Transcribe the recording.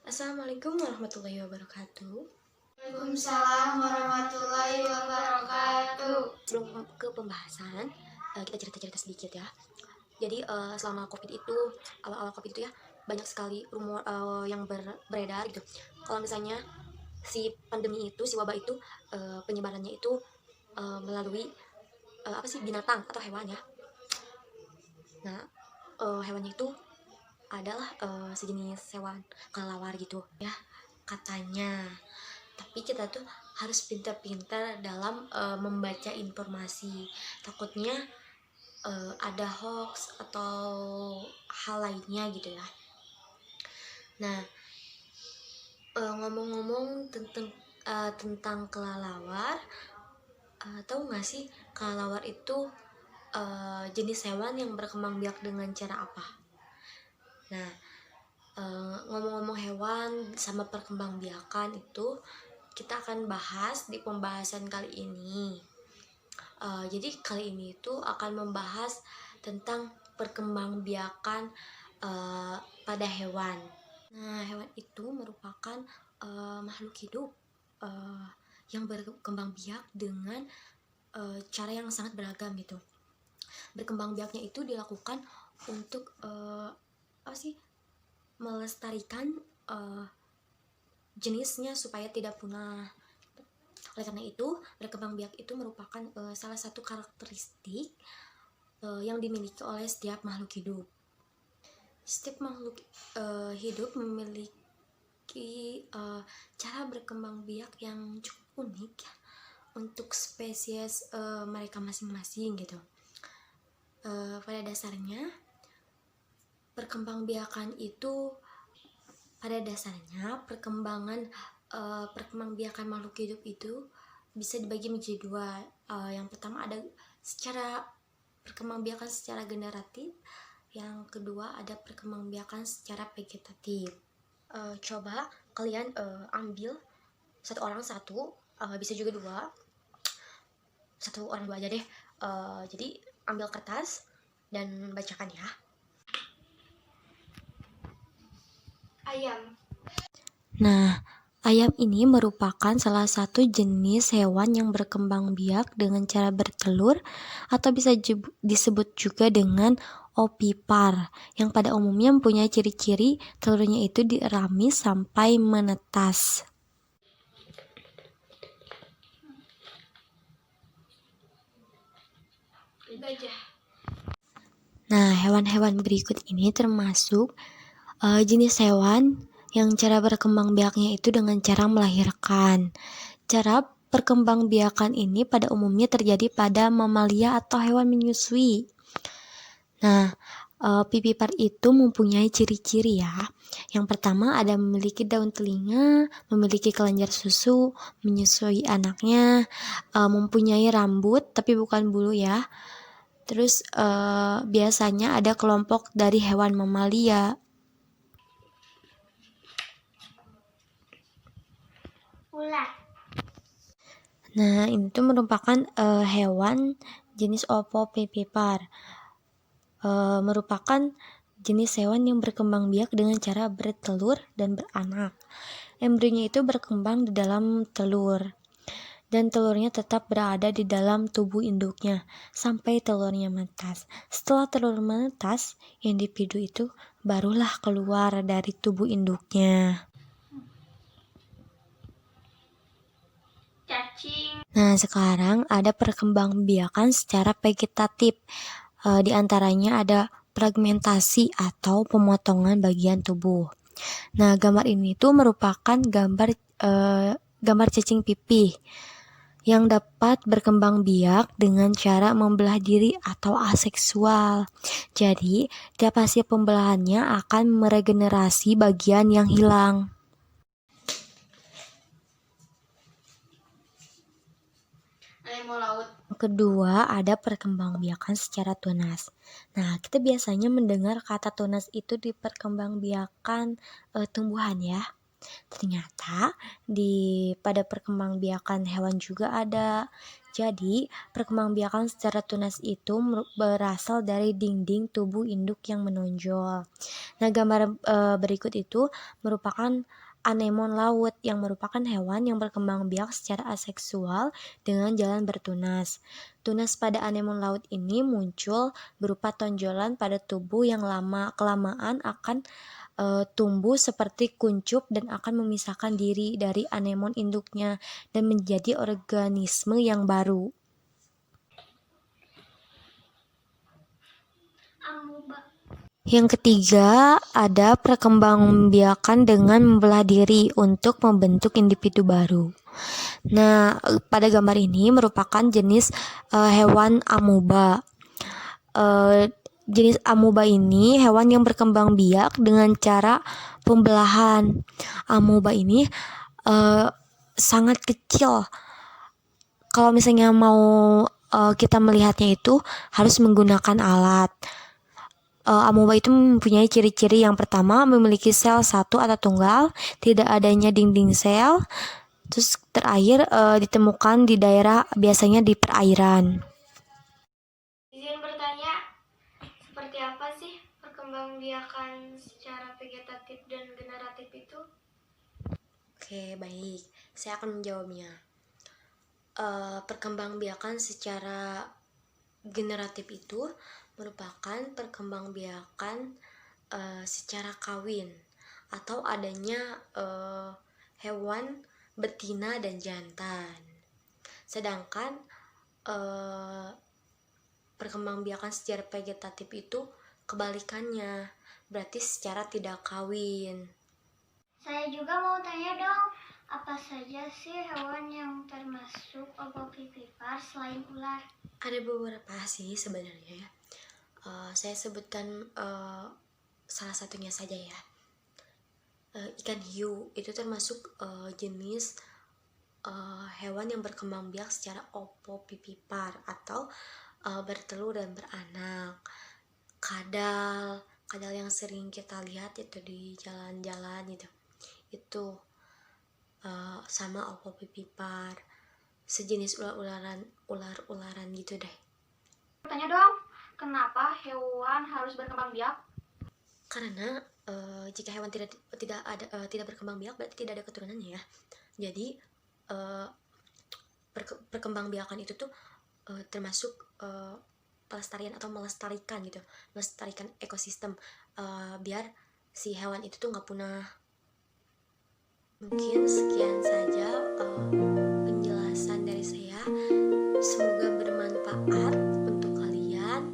Assalamualaikum warahmatullahi wabarakatuh. Waalaikumsalam warahmatullahi wabarakatuh. Sebelum ke pembahasan, kita cerita-cerita sedikit ya. Jadi selama COVID itu, awal-awal COVID itu ya, banyak sekali rumor yang beredar gitu. Kalau misalnya si pandemi itu, si wabah itu, penyebarannya itu melalui binatang atau hewan ya. Nah, hewannya itu adalah sejenis hewan kelelawar gitu ya katanya. Tapi kita tuh harus pintar-pintar dalam membaca informasi. Takutnya ada hoax atau hal lainnya gitu ya. Nah, ngomong-ngomong tentang kelelawar, tahu nggak sih kelelawar itu jenis hewan yang berkembang biak dengan cara apa? Nah, ngomong-ngomong hewan sama perkembangbiakan itu kita akan bahas di pembahasan kali ini. Jadi kali ini itu akan membahas tentang perkembangbiakan pada hewan. Nah, hewan itu merupakan makhluk hidup yang berkembang biak dengan cara yang sangat beragam gitu. Berkembang biaknya itu dilakukan untuk melestarikan jenisnya supaya tidak punah. Oleh karena itu, berkembang biak itu merupakan salah satu karakteristik yang dimiliki oleh setiap makhluk hidup. Setiap makhluk hidup memiliki cara berkembang biak yang cukup unik ya, untuk spesies mereka masing-masing gitu. Pada dasarnya, perkembangbiakan makhluk hidup itu bisa dibagi menjadi dua. Yang pertama ada secara perkembangbiakan secara generatif, yang kedua ada perkembangbiakan secara vegetatif. Coba kalian ambil satu orang satu, bisa juga dua, satu orang dua aja deh. Jadi ambil kertas dan bacakan ya. Ayam. Nah, ayam ini merupakan salah satu jenis hewan yang berkembang biak dengan cara bertelur atau bisa disebut juga dengan opipar, yang pada umumnya mempunyai ciri-ciri telurnya itu diramis sampai menetas. Gajah. Nah, hewan-hewan berikut ini termasuk jenis hewan yang cara berkembang biaknya itu dengan cara melahirkan. Cara perkembangbiakan ini pada umumnya terjadi pada mamalia atau hewan menyusui. Nah, pipipar itu mempunyai ciri-ciri ya. Yang pertama ada memiliki daun telinga, memiliki kelenjar susu, menyusui anaknya, mempunyai rambut tapi bukan bulu ya. Terus biasanya ada kelompok dari hewan mamalia. Ular. Nah, ini tuh merupakan hewan jenis opopipipar. Merupakan jenis hewan yang berkembang biak dengan cara bertelur dan beranak. Embrionya itu berkembang di dalam telur, dan telurnya tetap berada di dalam tubuh induknya sampai telurnya menetas. Setelah telur menetas, individu itu barulah keluar dari tubuh induknya. Cacing. Nah, sekarang ada perkembangbiakan secara vegetatif. Di antaranya ada fragmentasi atau pemotongan bagian tubuh. Nah, gambar ini tuh merupakan gambar cacing pipih yang dapat berkembang biak dengan cara membelah diri atau aseksual. Jadi, tiap hasil pembelahannya akan meregenerasi bagian yang hilang. Harimau laut. Kedua, ada perkembangbiakan secara tunas. Nah, kita biasanya mendengar kata tunas itu di perkembangbiakan tumbuhan ya. Ternyata pada perkembangbiakan hewan juga ada. Jadi, perkembangbiakan secara tunas itu berasal dari dinding tubuh induk yang menonjol. Nah, gambar berikut itu merupakan anemon laut yang merupakan hewan yang berkembang biak secara aseksual dengan jalan bertunas. Tunas pada anemon laut ini muncul berupa tonjolan pada tubuh yang kelamaan akan tumbuh seperti kuncup dan akan memisahkan diri dari anemon induknya dan menjadi organisme yang baru. Amuba. Yang ketiga, ada perkembangbiakan dengan membelah diri untuk membentuk individu baru. Nah, pada gambar ini merupakan jenis hewan amuba. Jenis amuba ini hewan yang berkembang biak dengan cara pembelahan. Amuba ini sangat kecil. Kalau misalnya mau kita melihatnya itu harus menggunakan alat. Amuba itu mempunyai ciri-ciri yang pertama memiliki sel satu atau tunggal, tidak adanya dinding sel. Terus terakhir ditemukan di daerah biasanya di perairan. Izin bertanya, seperti apa sih perkembangbiakan secara vegetatif dan generatif itu? Oke, baik. Saya akan menjawabnya. Perkembangbiakan secara generatif itu merupakan perkembangbiakan secara kawin atau adanya hewan betina dan jantan. Sedangkan perkembangbiakan secara vegetatif itu kebalikannya, berarti secara tidak kawin. Saya juga mau tanya dong, apa saja sih hewan yang termasuk ovovivipar selain ular? Ada beberapa sih sebenarnya ya. Saya sebutkan salah satunya saja ya. Ikan hiu itu termasuk jenis hewan yang berkembang biak secara ovovivipar atau bertelur dan beranak. Kadal yang sering kita lihat itu di jalan-jalan itu sama ovovivipar, sejenis ular-ularan gitu deh. Tanya dong, kenapa hewan harus berkembang biak? Karena jika hewan tidak berkembang biak berarti tidak ada keturunannya ya. Jadi perkembangbiakan itu tuh termasuk pelestarian atau melestarikan gitu, melestarikan ekosistem biar si hewan itu tuh nggak punah. Mungkin sekian saja penjelasan dari saya. Semoga bermanfaat untuk kalian.